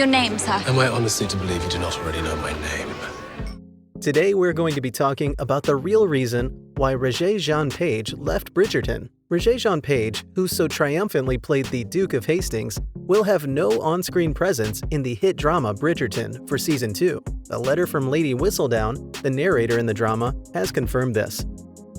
Your name, sir? Am I honestly to believe you do not already know my name? Today we're going to be talking about the real reason why Rege-Jean Page left Bridgerton. Rege-Jean Page, who so triumphantly played the Duke of Hastings, will have no on-screen presence in the hit drama Bridgerton for Season 2. A letter from Lady Whistledown, the narrator in the drama, has confirmed this.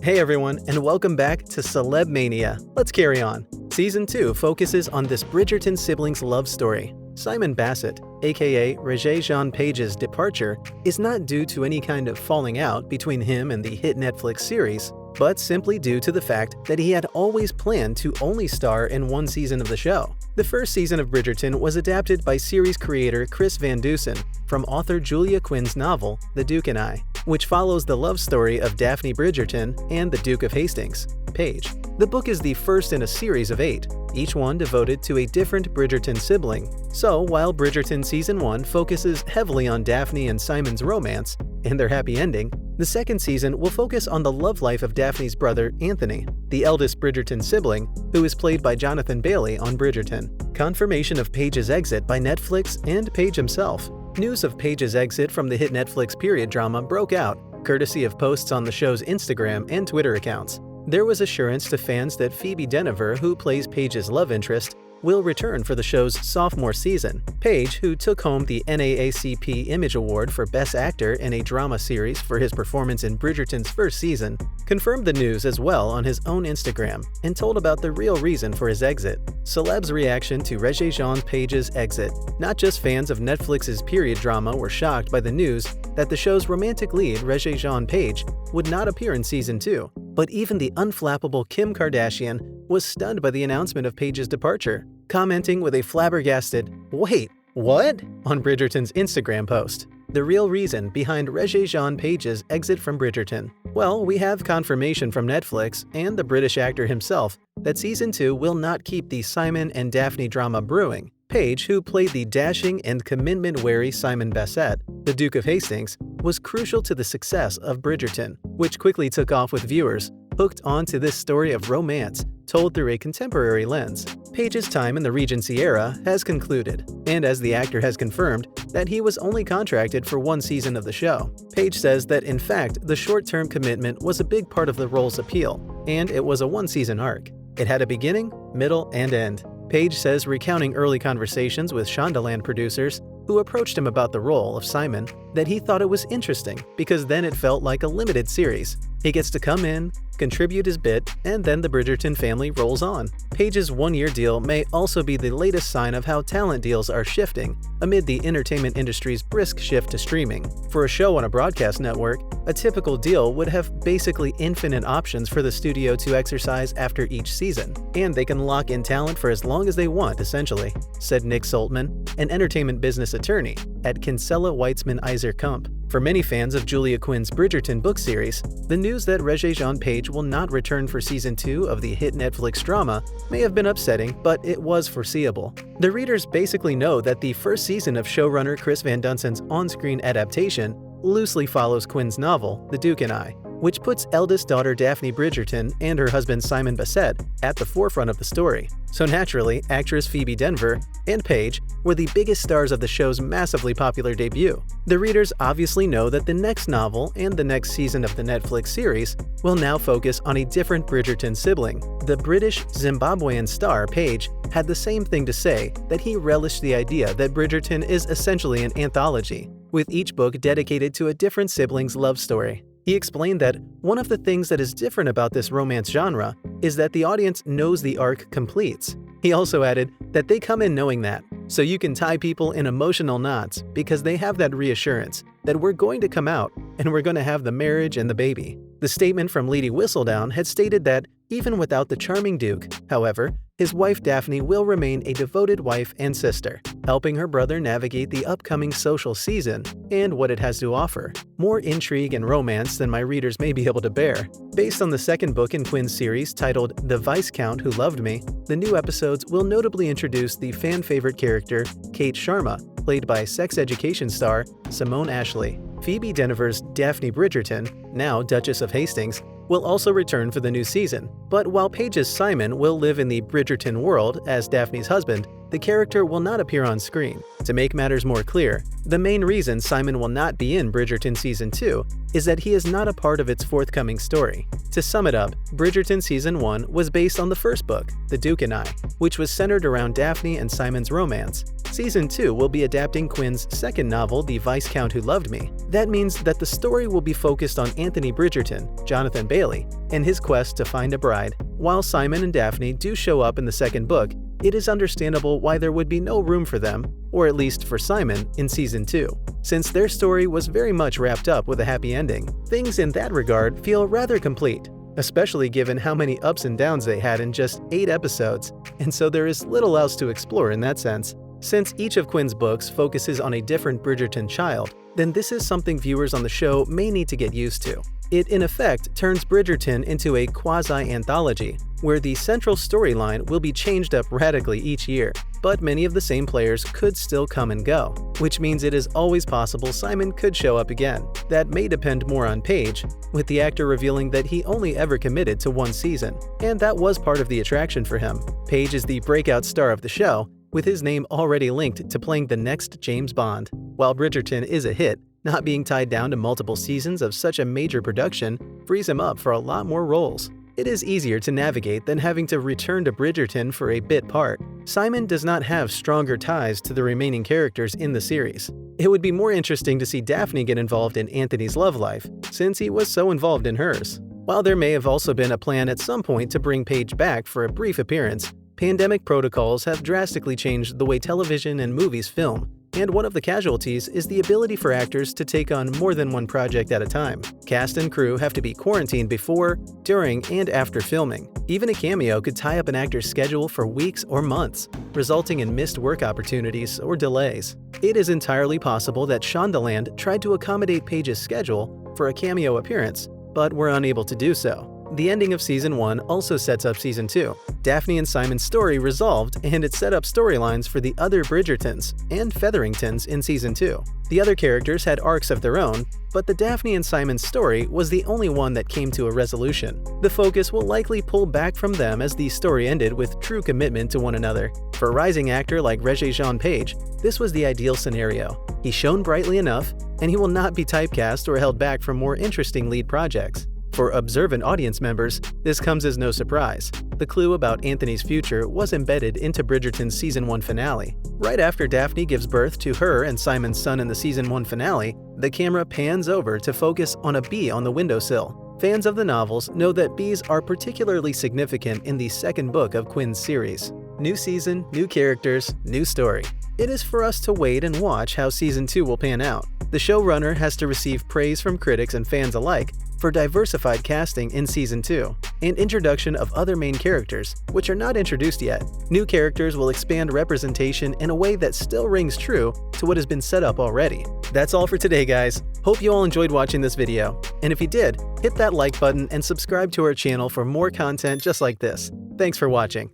Hey everyone, and welcome back to Celeb Mania. Let's carry on. Season 2 focuses on this Bridgerton siblings' love story. Simon Basset, aka Rege-Jean Page's departure, is not due to any kind of falling out between him and the hit Netflix series, but simply due to the fact that he had always planned to only star in one season of the show. The first season of Bridgerton was adapted by series creator Chris Van Dusen from author Julia Quinn's novel The Duke and I, which follows the love story of Daphne Bridgerton and the Duke of Hastings, Page. The book is the first in a series of 8, each one devoted to a different Bridgerton sibling. So, while Bridgerton Season 1 focuses heavily on Daphne and Simon's romance and their happy ending, the second season will focus on the love life of Daphne's brother, Anthony, the eldest Bridgerton sibling, who is played by Jonathan Bailey on Bridgerton. Confirmation of Page's exit by Netflix and Page himself. News of Page's exit from the hit Netflix period drama broke out, courtesy of posts on the show's Instagram and Twitter accounts. There was assurance to fans that Phoebe Dynevor, who plays Page's love interest, will return for the show's sophomore season. Page, who took home the NAACP Image Award for Best Actor in a Drama Series for his performance in Bridgerton's first season, confirmed the news as well on his own Instagram and told about the real reason for his exit. Celebs' reaction to Rege-Jean Page's exit. Not just fans of Netflix's period drama were shocked by the news that the show's romantic lead, Rege-Jean Page, would not appear in Season 2, but even the unflappable Kim Kardashian was stunned by the announcement of Page's departure, commenting with a flabbergasted, "Wait, what?" on Bridgerton's Instagram post. The real reason behind Rege-Jean Page's exit from Bridgerton. Well, we have confirmation from Netflix and the British actor himself that Season 2 will not keep the Simon and Daphne drama brewing. Page, who played the dashing and commitment-wary Simon Basset, the Duke of Hastings, was crucial to the success of Bridgerton, which quickly took off with viewers hooked onto this story of romance told through a contemporary lens. Page's time in the Regency era has concluded, and as the actor has confirmed that he was only contracted for one season of the show. Page says that in fact the short-term commitment was a big part of the role's appeal, and it was a one-season arc. It had a beginning, middle, and end. Page says, recounting early conversations with Shondaland producers who approached him about the role of Simon, that he thought it was interesting because then it felt like a limited series. He gets to come in, contribute his bit, and then the Bridgerton family rolls on. Page's one-year deal may also be the latest sign of how talent deals are shifting amid the entertainment industry's brisk shift to streaming. For a show on a broadcast network, a typical deal would have basically infinite options for the studio to exercise after each season, and they can lock in talent for as long as they want, essentially, said Nick Saltman, an entertainment business attorney at Kinsella Weitzman Iser Kump. For many fans of Julia Quinn's Bridgerton book series, the news that Rege-Jean Page will not return for Season 2 of the hit Netflix drama may have been upsetting, but it was foreseeable. The readers basically know that the first season of showrunner Chris Van Dusen's on-screen adaptation loosely follows Quinn's novel, The Duke and I, which puts eldest daughter Daphne Bridgerton and her husband Simon Basset at the forefront of the story. So naturally, actress Phoebe Dynevor and Page were the biggest stars of the show's massively popular debut. The readers obviously know that the next novel and the next season of the Netflix series will now focus on a different Bridgerton sibling. The British Zimbabwean star Page had the same thing to say, that he relished the idea that Bridgerton is essentially an anthology, with each book dedicated to a different sibling's love story. He explained that one of the things that is different about this romance genre is that the audience knows the arc completes. He also added that they come in knowing that, so you can tie people in emotional knots because they have that reassurance that we're going to come out and we're going to have the marriage and the baby. The statement from Lady Whistledown had stated that even without the charming Duke, however, his wife Daphne will remain a devoted wife and sister, helping her brother navigate the upcoming social season and what it has to offer. More intrigue and romance than my readers may be able to bear. Based on the second book in Quinn's series titled The Viscount Who Loved Me, the new episodes will notably introduce the fan-favorite character Kate Sharma, played by sex education star Simone Ashley. Phoebe Dynevor's Daphne Bridgerton, now Duchess of Hastings, will also return for the new season. But while Page's Simon will live in the Bridgerton world as Daphne's husband, the character will not appear on screen. To make matters more clear, the main reason Simon will not be in Bridgerton Season 2 is that he is not a part of its forthcoming story. To sum it up, Bridgerton Season 1 was based on the first book, The Duke and I, which was centered around Daphne and Simon's romance. Season 2 will be adapting Quinn's second novel, The Viscount Who Loved Me. That means that the story will be focused on Anthony Bridgerton, Jonathan Bailey, and his quest to find a bride. While Simon and Daphne do show up in the second book, it is understandable why there would be no room for them, or at least for Simon, in Season 2. Since their story was very much wrapped up with a happy ending, things in that regard feel rather complete, especially given how many ups and downs they had in just 8 episodes, and so there is little else to explore in that sense. Since each of Quinn's books focuses on a different Bridgerton child, then this is something viewers on the show may need to get used to. It in effect turns Bridgerton into a quasi-anthology, where the central storyline will be changed up radically each year, but many of the same players could still come and go, which means it is always possible Simon could show up again. That may depend more on Page, with the actor revealing that he only ever committed to 1 season, and that was part of the attraction for him. Page is the breakout star of the show, with his name already linked to playing the next James Bond. While Bridgerton is a hit, not being tied down to multiple seasons of such a major production frees him up for a lot more roles. It is easier to navigate than having to return to Bridgerton for a bit part. Simon does not have stronger ties to the remaining characters in the series. It would be more interesting to see Daphne get involved in Anthony's love life, since he was so involved in hers. While there may have also been a plan at some point to bring Page back for a brief appearance, pandemic protocols have drastically changed the way television and movies film, and one of the casualties is the ability for actors to take on more than one project at a time. Cast and crew have to be quarantined before, during, and after filming. Even a cameo could tie up an actor's schedule for weeks or months, resulting in missed work opportunities or delays. It is entirely possible that Shondaland tried to accommodate Page's schedule for a cameo appearance, but were unable to do so. The ending of Season 1 also sets up Season 2. Daphne and Simon's story resolved, and it set up storylines for the other Bridgertons and Featheringtons in Season 2. The other characters had arcs of their own, but the Daphne and Simon story was the only one that came to a resolution. The focus will likely pull back from them as the story ended with true commitment to one another. For a rising actor like Rege-Jean Page, this was the ideal scenario. He shone brightly enough, and he will not be typecast or held back from more interesting lead projects. For observant audience members, this comes as no surprise. The clue about Anthony's future was embedded into Bridgerton's Season 1 finale. Right after Daphne gives birth to her and Simon's son in the Season 1 finale, the camera pans over to focus on a bee on the windowsill. Fans of the novels know that bees are particularly significant in the second book of Quinn's series. New season, new characters, new story. It is for us to wait and watch how Season 2 will pan out. The showrunner has to receive praise from critics and fans alike for diversified casting in Season 2, and introduction of other main characters, which are not introduced yet. New characters will expand representation in a way that still rings true to what has been set up already. That's all for today, guys. Hope you all enjoyed watching this video, and if you did, hit that like button and subscribe to our channel for more content just like this. Thanks for watching.